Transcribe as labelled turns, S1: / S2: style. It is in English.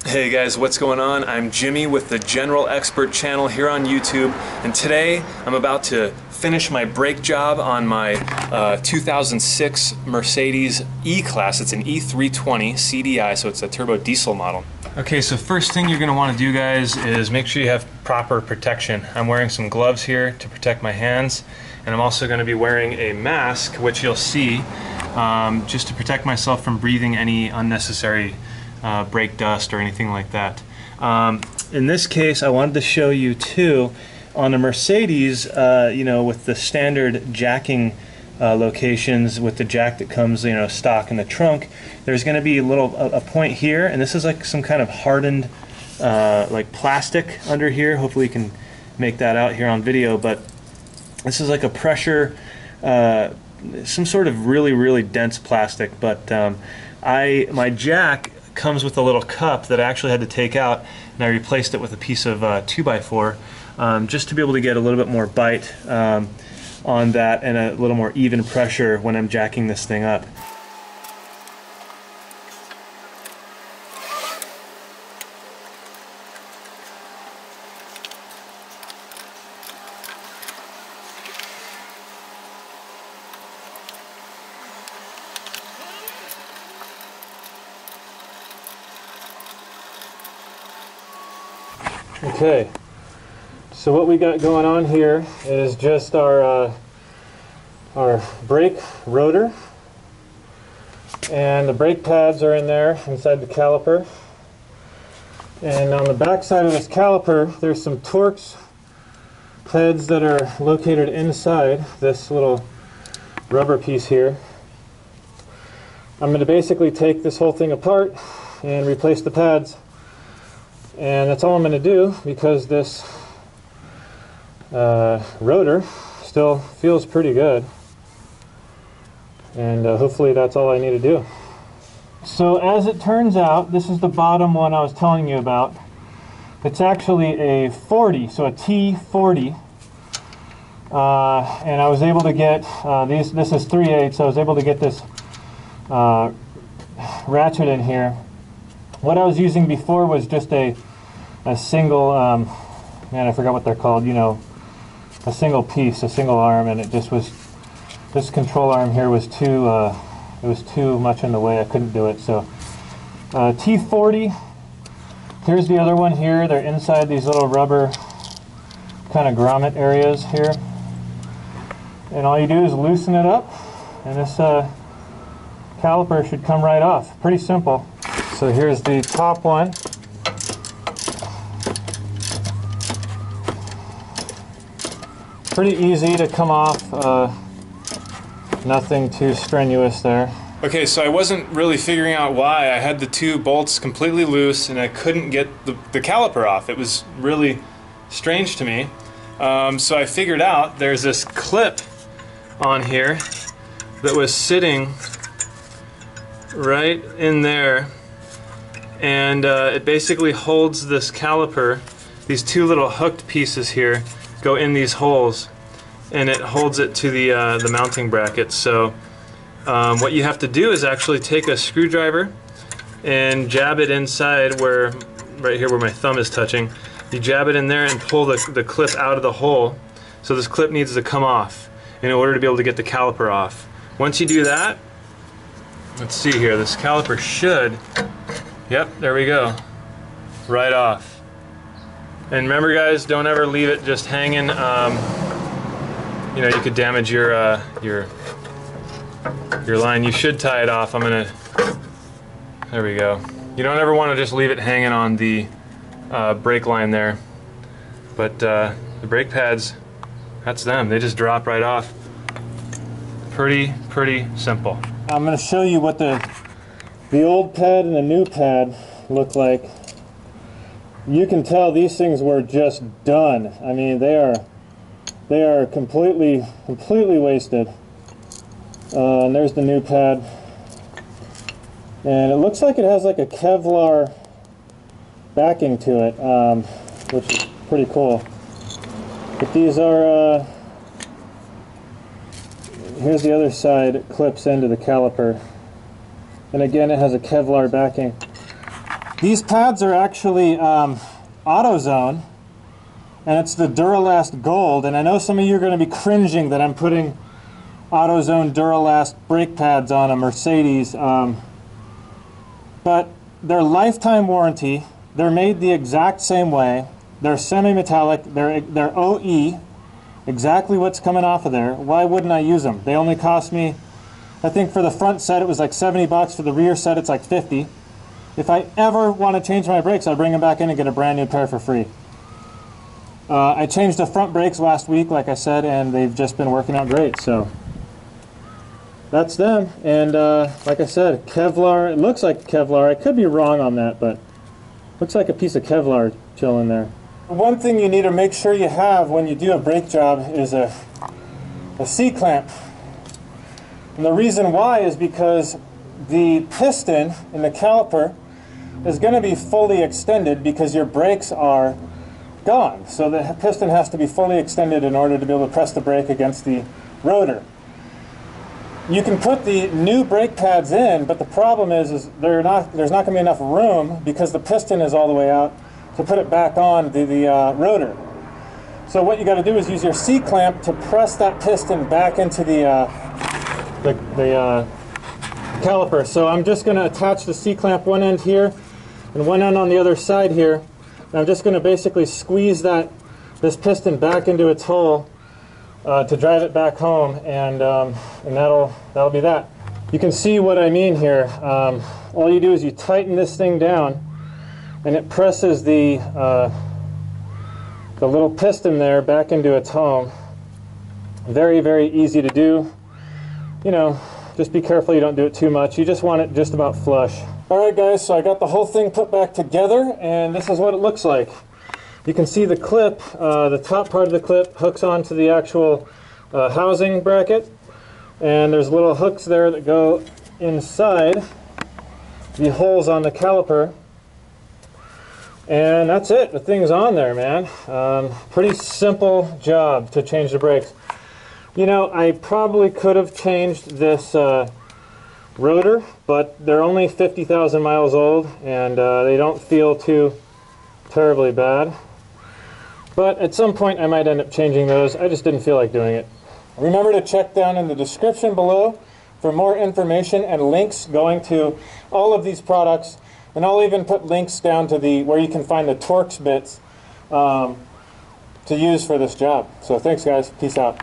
S1: Hey guys, what's going on? I'm Jimmy with the General Expert channel here on YouTube, and today I'm about to finish my brake job on my 2006 Mercedes E-Class. It's an E320 CDI, so it's a turbo diesel model. Okay, so first thing you're going to want to do, guys, is make sure you have proper protection. I'm wearing some gloves here to protect my hands, and I'm also going to be wearing a mask, which you'll see, just to protect myself from breathing any unnecessary brake dust or anything like that. In this case, I wanted to show you too, on a Mercedes, you know, with the standard jacking locations, with the jack that comes, you know, stock in the trunk, there's going to be a point here, and this is like some kind of hardened like plastic under here. Hopefully you can make that out here on video, but this is like a pressure, some sort of really dense plastic. But my jack comes with a little cup that I actually had to take out, and I replaced it with a piece of 2x4 just to be able to get a little bit more bite on that and a little more even pressure when I'm jacking this thing up. Okay, so what we got going on here is just our brake rotor, and the brake pads are in there inside the caliper, and on the back side of this caliper there's some Torx heads that are located inside this little rubber piece here. I'm going to basically take this whole thing apart and replace the pads. And that's all I'm going to do, because this rotor still feels pretty good. And hopefully that's all I need to do. So as it turns out, this is the bottom one I was telling you about. It's actually a 40, so a T40. And I was able to get, this is 3/8, so I was able to get this ratchet in here. What I was using before was just a single, man, I forgot what they're called, you know, a single piece, a single arm, and it just was, this control arm here was too, it was too much in the way. I couldn't do it. So T40, here's the other one here. They're inside these little rubber kind of grommet areas here. And all you do is loosen it up, and this caliper should come right off. Pretty simple. So here's the top one. Pretty easy to come off, nothing too strenuous there. Okay, so I wasn't really figuring out why I had the two bolts completely loose and I couldn't get the caliper off. It was really strange to me. So I figured out there's this clip on here that was sitting right in there, and it basically holds this caliper. These two little hooked pieces here go in these holes, and it holds it to the mounting bracket. So what you have to do is actually take a screwdriver and jab it inside, where, right here where my thumb is touching. You jab it in there and pull the clip out of the hole. So this clip needs to come off in order to be able to get the caliper off. Once you do that, let's see here, this caliper should, yep, there we go, right off. And remember, guys, don't ever leave it just hanging. You know, you could damage your line. You should tie it off. There we go. You don't ever want to just leave it hanging on the brake line there. But the brake pads, that's them. They just drop right off. Pretty simple. I'm going to show you what the old pad and the new pad look like. You can tell these things were just done. I mean, they are completely wasted. And there's the new pad. And it looks like it has like a Kevlar backing to it, which is pretty cool. But these are, here's the other side. It clips into the caliper. And again, it has a Kevlar backing.
S2: These pads are actually AutoZone, and it's the Duralast Gold. And I know some of you are going to be cringing that I'm putting AutoZone Duralast brake pads on a Mercedes, but they're lifetime warranty. They're made the exact same way. They're semi-metallic. They're OE, exactly what's coming off of there. Why wouldn't I use them? They only cost me, I think for the front set it was like 70 bucks. For the rear set it's like 50. If I ever want to change my brakes, I'll bring them back in and get a brand new pair for free. I changed the front brakes last week, like I said, and they've just been working out great. So that's them. And like I said, Kevlar. It looks like Kevlar. I could be wrong on that, but looks like a piece of Kevlar chilling there. One thing you need to make sure you have when you do a brake job is a C-clamp. And the reason why is because the piston in the caliper is going to be fully extended because your brakes are gone. So the piston has to be fully extended in order to be able to press the brake against the rotor. You can put the new brake pads in, but the problem is there's not going to be enough room because the piston is all the way out to put it back on the rotor. So what you got to do is use your C-clamp to press that piston back into the caliper. So I'm just going to attach the C-clamp one end here and one end on the other side here. And I'm just going to basically squeeze this piston back into its hole to drive it back home, and that'll be that. You can see what I mean here. All you do is you tighten this thing down, and it presses the little piston there back into its home. Very, very easy to do. You know, just be careful you don't do it too much. You just want it just about flush. Alright guys, so I got the whole thing put back together, and this is what it looks like. You can see the clip, the top part of the clip hooks onto the actual housing bracket, and there's little hooks there that go inside the holes on the caliper, and that's it. The thing's on there, man. Pretty simple job to change the brakes. You know, I probably could have changed this rotor, but they're only 50,000 miles old, and they don't feel too terribly bad. But at some point I might end up changing those. I just didn't feel like doing it. Remember to check down in the description below for more information and links going to all of these products. And I'll even put links down to where you can find the Torx bits to use for this job. So thanks guys. Peace out.